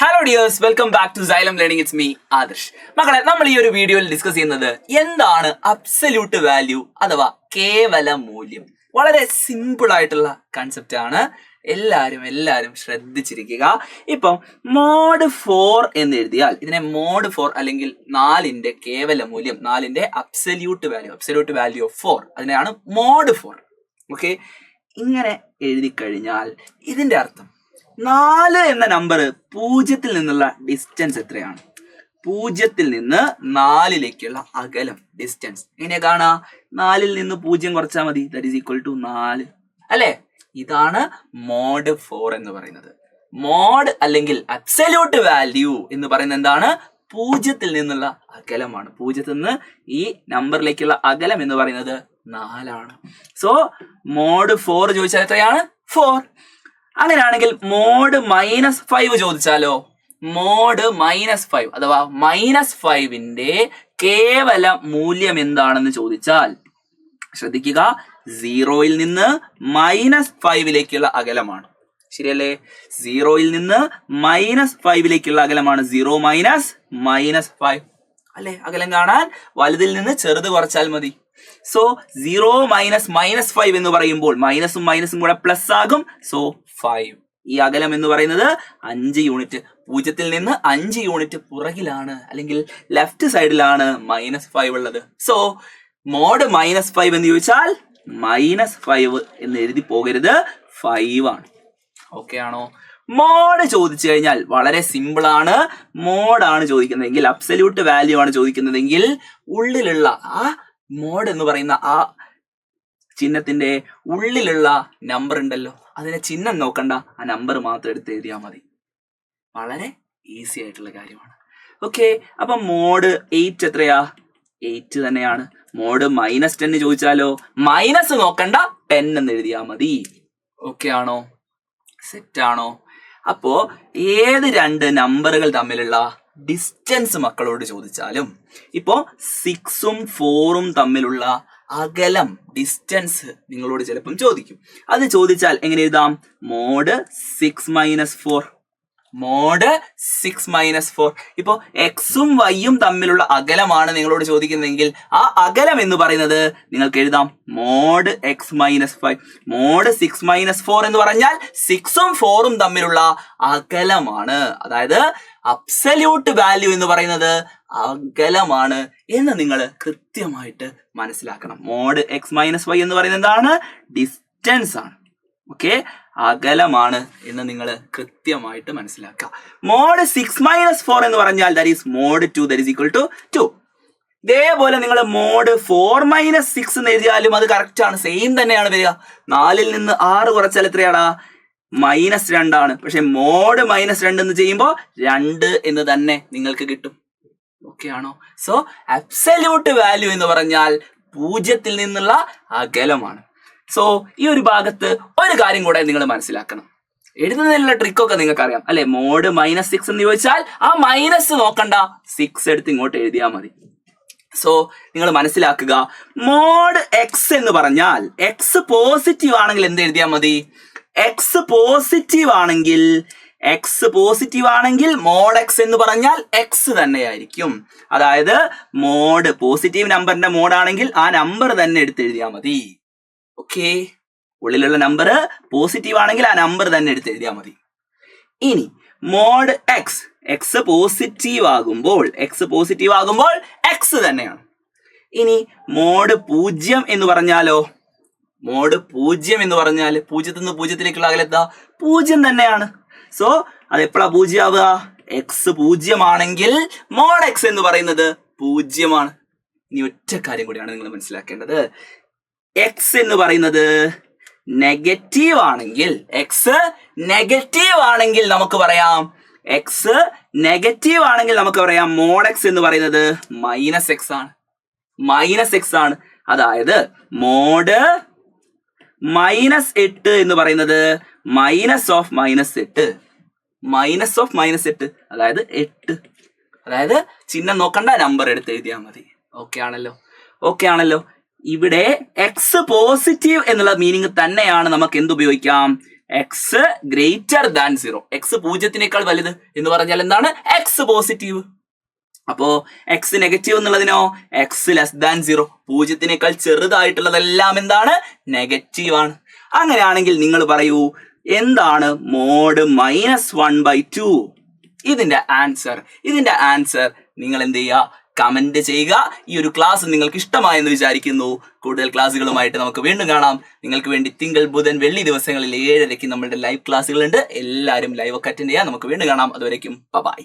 Hello dears, welcome back to Xylem Learning. It's me Adarsh. മക്കളെ, നമ്മൾ ഈ ഒരു വീഡിയോയിൽ ഡിസ്കസ് ചെയ്യുന്നത് എന്താണ് അബ്സല്യൂട്ട് വാല്യൂ അഥവാ കേവല മൂല്യം. വളരെ സിമ്പിൾ ആയിട്ടുള്ള കൺസെപ്റ്റ് ആണ്. എല്ലാവരും ശ്രദ്ധിച്ചിരിക്കുക. ഇപ്പം മോഡ് 4 എന്ന് എഴുതിയാൽ ഇതിനെ മോഡ് 4 അല്ലെങ്കിൽ 4ന്റെ കേവല മൂല്യം, 4ന്റെ അബ്സല്യൂട്ട് വാല്യൂ ഓഫ് 4, അതിനെയാണ് മോഡ് 4. ഓക്കെ, ഇങ്ങനെ എഴുതി കഴിഞ്ഞാൽ ഇതിന്റെ അർത്ഥം 4 എന്ന നമ്പർ 0 നിന്നുള്ള ഡിസ്റ്റൻസ് എത്രയാണ്? 0 നിന്ന് 4ലേക്കുള്ള അകലം, ഡിസ്റ്റൻസ് എങ്ങനെ കാണാ? 4ൽ നിന്ന് 0 കുറച്ചാൽ മതി, ദാറ്റ് ഈസ് ഈക്വൽ ടു 4 അല്ലേ? ഇതാണ് മോഡ് 4 എന്ന് പറയുന്നത്. മോഡ് അല്ലെങ്കിൽ അബ്സല്യൂട്ട് വാല്യൂ എന്ന് പറയുന്നത് എന്താണ്? 0 നിന്നുള്ള അകലമാണ്. 0 നിന്ന് ഈ നമ്പറിലേക്കുള്ള അകലം എന്ന് പറയുന്നത് 4 ആണ്. സോ മോഡ് 4 ചോദിച്ചാൽ എത്രയാണ്? 4. അങ്ങനെയാണെങ്കിൽ മോഡ് -5 ചോദിച്ചാലോ? മോഡ് -5 അഥവാ -5ന്റെ കേവല മൂല്യം എന്താണെന്ന് ചോദിച്ചാൽ ശ്രദ്ധിക്കുക, 0ൽ നിന്ന് -5ലേക്കുള്ള അകലമാണ്. ശരിയല്ലേ? 0ൽ നിന്ന് -5ലേക്കുള്ള അകലമാണ്. 0 -5 അല്ലെ? അകലം കാണാൻ വലുതിൽ നിന്ന് ചെറുത് കുറച്ചാൽ മതി. സോ 0 -5 എന്ന് പറയുമ്പോൾ മൈനസും കൂടെ പ്ലസ് ആകും. സോ 5. ഈ അകലം എന്ന് പറയുന്നത് 5 യൂണിറ്റ്. 0ൽ നിന്ന് 5 യൂണിറ്റ് പുറകിലാണ് അല്ലെങ്കിൽ ലെഫ്റ്റ് സൈഡിലാണ് -5 ഉള്ളത്. സോ മോഡ് -5 എന്ന് ചോദിച്ചാൽ -5 എന്ന് എഴുതി പോകരുത്, 5 ആണ്. ഓക്കെ ആണോ? മോഡ് ചോദിച്ചു കഴിഞ്ഞാൽ വളരെ സിമ്പിൾ ആണ്. മോഡാണ് ചോദിക്കുന്നതെങ്കിൽ, അബ്സല്യൂട്ട് വാല്യൂ ആണ് ചോദിക്കുന്നതെങ്കിൽ, ഉള്ളിലുള്ള ആ മോഡ് എന്ന് പറയുന്ന ആ ചിഹ്നത്തിന്റെ ഉള്ളിലുള്ള നമ്പർ ഉണ്ടല്ലോ, അതിനെ ചിഹ്നം നോക്കണ്ട, ആ നമ്പർ മാത്രം എടുത്ത് എഴുതിയാൽ മതി. വളരെ ഈസി ആയിട്ടുള്ള കാര്യമാണ്. ഓക്കെ, അപ്പൊ മോഡ് 8 എത്രയാ? 8 തന്നെയാണ്. മോഡ് -10 ചോദിച്ചാലോ? മൈനസ് നോക്കണ്ട, 10 എന്ന് എഴുതിയാൽ മതി. ഓക്കെ ആണോ? സെറ്റ് ആണോ? അപ്പോ ഏത് രണ്ട് നമ്പറുകൾ തമ്മിലുള്ള ഡിസ്റ്റൻസ് മക്കളോട് ചോദിച്ചാലും, ഇപ്പോ 6ഉം 4ഉം തമ്മിലുള്ള അകലം, ഡിസ്റ്റൻസ് നിങ്ങളോട് ചിലപ്പം ചോദിക്കും. അത് ചോദിച്ചാൽ എങ്ങനെ എഴുതാം? മോഡ് 6 - 4. മോഡ് 6 - 4. ഇപ്പോ എക്സും വൈയും തമ്മിലുള്ള അകലമാണ് നിങ്ങളോട് ചോദിക്കുന്നതെങ്കിൽ ആ അകലം എന്ന് പറയുന്നത് നിങ്ങൾക്ക് എഴുതാം മോഡ് x - 5. മോഡ് 6 - 4 എന്ന് പറഞ്ഞാൽ 6ഉം 4ഉം തമ്മിലുള്ള അകലമാണ്. അതായത് അബ്സല്യൂട്ട് വാല്യൂ എന്ന് പറയുന്നത് അകലമാണ് എന്ന് നിങ്ങൾ കൃത്യമായിട്ട് മനസ്സിലാക്കണം. മോഡ് x - 5 എന്ന് പറയുന്നത് എന്താണ്? ഡിസ്റ്റൻസ് ആണ്. ഓക്കെ, അകലമാണ് എന്ന് നിങ്ങൾ കൃത്യമായിട്ട് മനസ്സിലാക്കുക. മോഡ് 6 - 4 എന്ന് പറഞ്ഞാൽ that is mod 2, that is equal to 2. ഇതേപോലെ നിങ്ങൾ മോഡ് 4 - 6 എന്ന് എഴുതിയാലും അത് കറക്റ്റ് ആണ്, സെയിം തന്നെയാണ് വരിക. 4ൽ നിന്ന് 6 കുറച്ചാൽ എത്രയാടാ? -2 ആണ്. പക്ഷെ മോഡ് -2 എന്ന് ചെയ്യുമ്പോൾ 2 എന്ന് തന്നെ നിങ്ങൾക്ക് കിട്ടും. ഓക്കെ ആണോ? സോ അബ്സല്യൂട്ട് വാല്യൂ എന്ന് പറഞ്ഞാൽ 0ൽ നിന്നുള്ള അകലമാണ്. സോ ഈ ഒരു ഭാഗത്ത് ഒരു കാര്യം കൂടെ നിങ്ങൾ മനസ്സിലാക്കണം. എഴുതുന്നതിനുള്ള ട്രിക്കൊക്കെ നിങ്ങൾക്ക് അറിയാം അല്ലെ? മോഡ് -6 എന്ന് ചോദിച്ചാൽ ആ മൈനസ് നോക്കണ്ട, 6 എടുത്ത് ഇങ്ങോട്ട് എഴുതിയാൽ മതി. സോ നിങ്ങൾ മനസ്സിലാക്കുക, മോഡ് x എന്ന് പറഞ്ഞാൽ x പോസിറ്റീവ് ആണെങ്കിൽ എന്ത് എഴുതിയാൽ മതി? x പോസിറ്റീവ് ആണെങ്കിൽ മോഡ് x എന്ന് പറഞ്ഞാൽ x തന്നെയായിരിക്കും. അതായത് മോഡ് പോസിറ്റീവ് നമ്പറിന്റെ മോഡാണെങ്കിൽ ആ നമ്പർ തന്നെ എടുത്ത് എഴുതിയാൽ മതി. ഓക്കെ, ഉള്ളിലുള്ള നമ്പർ പോസിറ്റീവ് ആണെങ്കിൽ ആ നമ്പർ തന്നെ എടുത്ത് എഴുതിയാൽ മതി. ഇനി മോഡ് x പോസിറ്റീവ് ആകുമ്പോൾ x തന്നെയാണ്. ഇനി മോഡ് 0 എന്ന് പറഞ്ഞാലോ? മോഡ് 0 എന്ന് പറഞ്ഞാൽ 0 നിന്ന് 0ലേക്കുള്ള അകലത്താ 0 തന്നെയാണ്. സോ അത് എപ്പോഴാ 0 ആവുക? x 0 ആണെങ്കിൽ മോഡ് x എന്ന് പറയുന്നത് 0 ആണ്. ഇനി ഒറ്റ കാര്യം കൂടിയാണ് നിങ്ങൾ മനസ്സിലാക്കേണ്ടത്. x എന്ന് പറയുന്നത് നെഗറ്റീവ് ആണെങ്കിൽ, നമുക്ക് പറയാം മോഡ് x എന്ന് പറയുന്നത് -x ആണ്. അതായത് മോഡ് -8 എന്ന് പറയുന്നത് -8, അതായത് 8. അതായത് ചിഹ്നം നോക്കണ്ട, നമ്പർ എടുത്ത് എഴുതിയാൽ മതി. ഓക്കെ ആണല്ലോ? ഇവിടെ x പോസിറ്റീവ് എന്നുള്ള മീനിങ് തന്നെയാണ് നമുക്ക് എന്ത് ഉപയോഗിക്കാം? X greater than 0. എക്സ് 0 വലുത് എന്ന് പറഞ്ഞാൽ എന്താണ്? X positive. അപ്പോ എക്സ് നെഗറ്റീവ് എന്നുള്ളതിനോ എക്സ് ലെസ് ദാൻ 0. 0 ചെറുതായിട്ടുള്ളതെല്ലാം എന്താണ്? നെഗറ്റീവ് ആണ്. അങ്ങനെയാണെങ്കിൽ നിങ്ങൾ പറയൂ, എന്താണ് മോഡ് -1/2? ഇതിന്റെ ആൻസർ നിങ്ങൾ എന്ത് ചെയ്യുക? കമന്റ് ചെയ്യുക. ഈ ഒരു ക്ലാസ് നിങ്ങൾക്ക് ഇഷ്ടമായെന്ന് വിചാരിക്കുന്നു. കൂടുതൽ ക്ലാസ്സുകളുമായിട്ട് നമുക്ക് വീണ്ടും കാണാം. നിങ്ങൾക്ക് വേണ്ടി തിങ്കൾ, ബുധൻ, വെള്ളി ദിവസങ്ങളിൽ 7:30 നമ്മളുടെ ലൈവ് ക്ലാസ്സുകളുണ്ട്. എല്ലാവരും ലൈവ് ഒക്കെ അറ്റൻഡ് ചെയ്യാം. നമുക്ക് വീണ്ടും കാണാം. അതുവരേക്കും ബൈ.